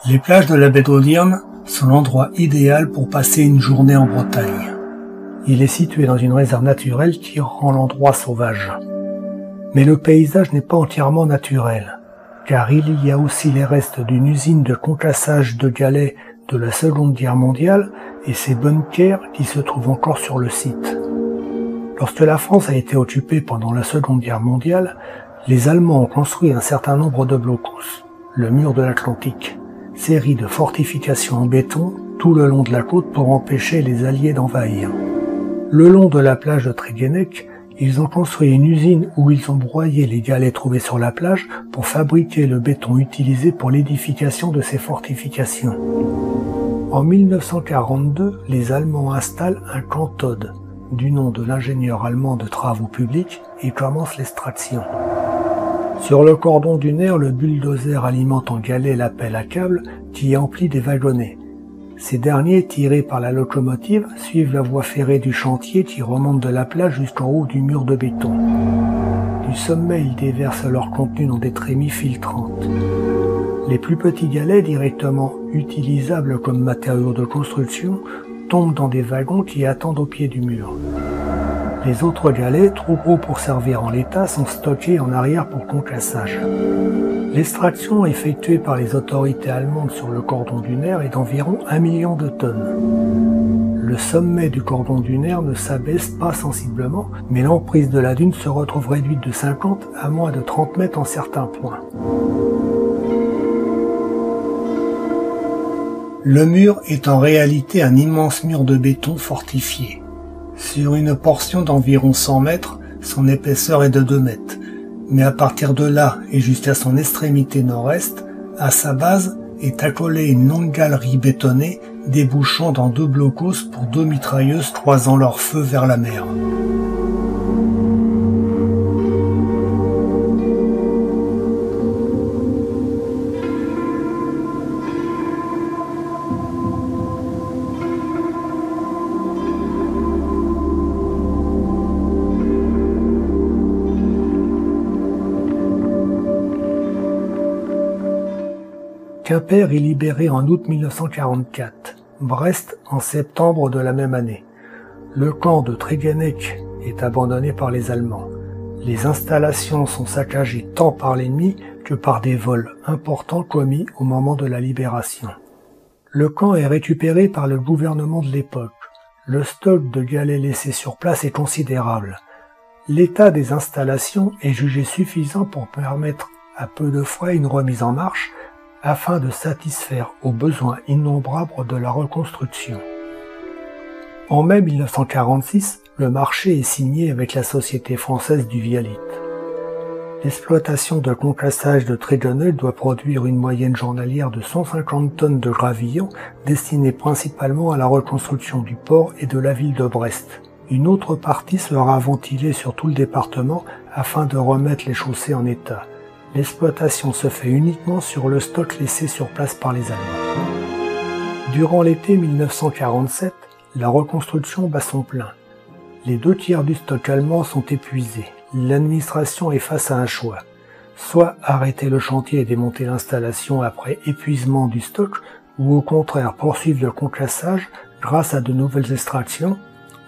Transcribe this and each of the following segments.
Les plages de la baie d'Audirn sont l'endroit idéal pour passer une journée en Bretagne. Il est situé dans une réserve naturelle qui rend l'endroit sauvage. Mais le paysage n'est pas entièrement naturel, car il y a aussi les restes d'une usine de concassage de galets de la Seconde Guerre mondiale et ses bunkers qui se trouvent encore sur le site. Lorsque la France a été occupée pendant la Seconde Guerre mondiale, les Allemands ont construit un certain nombre de blocus, le mur de l'Atlantique, série de fortifications en béton tout le long de la côte pour empêcher les Alliés d'envahir. Le long de la plage de Tréguennec, ils ont construit une usine où ils ont broyé les galets trouvés sur la plage pour fabriquer le béton utilisé pour l'édification de ces fortifications. En 1942, les Allemands installent un camp Todd, du nom de l'ingénieur allemand de travaux publics, et commencent l'extraction. Sur le cordon dunaire, le bulldozer alimente en galets la pelle à câble qui emplit des wagonnets. Ces derniers, tirés par la locomotive, suivent la voie ferrée du chantier qui remonte de la plage jusqu'en haut du mur de béton. Du sommet, ils déversent leur contenu dans des trémies filtrantes. Les plus petits galets, directement utilisables comme matériaux de construction, tombent dans des wagons qui attendent au pied du mur. Les autres galets, trop gros pour servir en l'état, sont stockés en arrière pour concassage. L'extraction effectuée par les autorités allemandes sur le cordon dunaire est d'environ 1 million de tonnes. Le sommet du cordon dunaire ne s'abaisse pas sensiblement, mais l'emprise de la dune se retrouve réduite de 50 à moins de 30 mètres en certains points. Le mur est en réalité un immense mur de béton fortifié. Sur une portion d'environ 100 mètres, son épaisseur est de 2 mètres. Mais à partir de là et jusqu'à son extrémité nord-est, à sa base est accolée une longue galerie bétonnée débouchant dans 2 blocos pour 2 mitrailleuses croisant leur feu vers la mer. Quimper est libéré en août 1944, Brest en septembre de la même année. Le camp de Tréguennec est abandonné par les Allemands. Les installations sont saccagées tant par l'ennemi que par des vols importants commis au moment de la libération. Le camp est récupéré par le gouvernement de l'époque. Le stock de galets laissés sur place est considérable. L'état des installations est jugé suffisant pour permettre à peu de frais une remise en marche afin de satisfaire aux besoins innombrables de la reconstruction. En mai 1946, le marché est signé avec la Société française du Vialit. L'exploitation de concassage de Tréguennec doit produire une moyenne journalière de 150 tonnes de gravillon destinée principalement à la reconstruction du port et de la ville de Brest. Une autre partie sera ventilée sur tout le département afin de remettre les chaussées en état. L'exploitation se fait uniquement sur le stock laissé sur place par les Allemands. Durant l'été 1947, la reconstruction bat son plein. Les 2 tiers du stock allemand sont épuisés. L'administration est face à un choix. Soit arrêter le chantier et démonter l'installation après épuisement du stock, ou au contraire poursuivre le concassage grâce à de nouvelles extractions,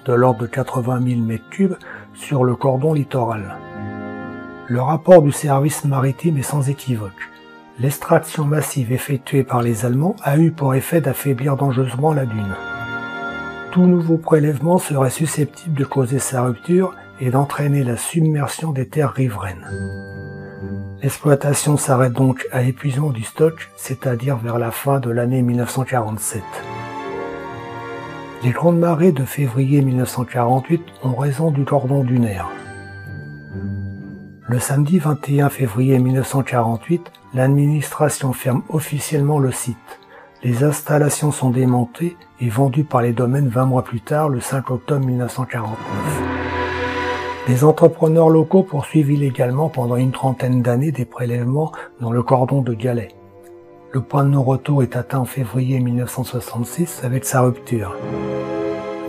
de l'ordre de 80 000 m3, sur le cordon littoral. Le rapport du service maritime est sans équivoque. L'extraction massive effectuée par les Allemands a eu pour effet d'affaiblir dangereusement la dune. Tout nouveau prélèvement serait susceptible de causer sa rupture et d'entraîner la submersion des terres riveraines. L'exploitation s'arrête donc à épuisement du stock, c'est-à-dire vers la fin de l'année 1947. Les grandes marées de février 1948 ont raison du cordon dunaire. Le samedi 21 février 1948, l'administration ferme officiellement le site. Les installations sont démontées et vendues par les domaines 20 mois plus tard, le 5 octobre 1949. Les entrepreneurs locaux poursuivent illégalement pendant une trentaine d'années des prélèvements dans le cordon de galets. Le point de non-retour est atteint en février 1966 avec sa rupture.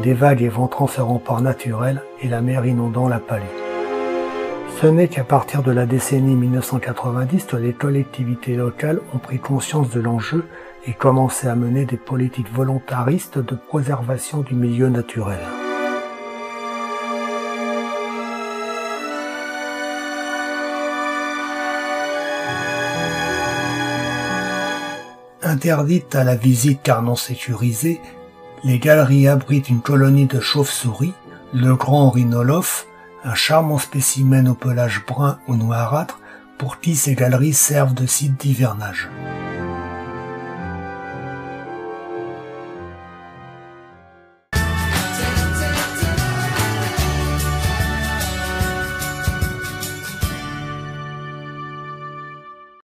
Des vagues éventrant ce rempart naturel et la mer inondant la Palue. Ce n'est qu'à partir de la décennie 1990 que les collectivités locales ont pris conscience de l'enjeu et commencer à mener des politiques volontaristes de préservation du milieu naturel. Interdites à la visite car non sécurisées, les galeries abritent une colonie de chauves-souris, le grand rhinolophe, un charmant spécimen au pelage brun ou noirâtre, pour qui ces galeries servent de site d'hivernage.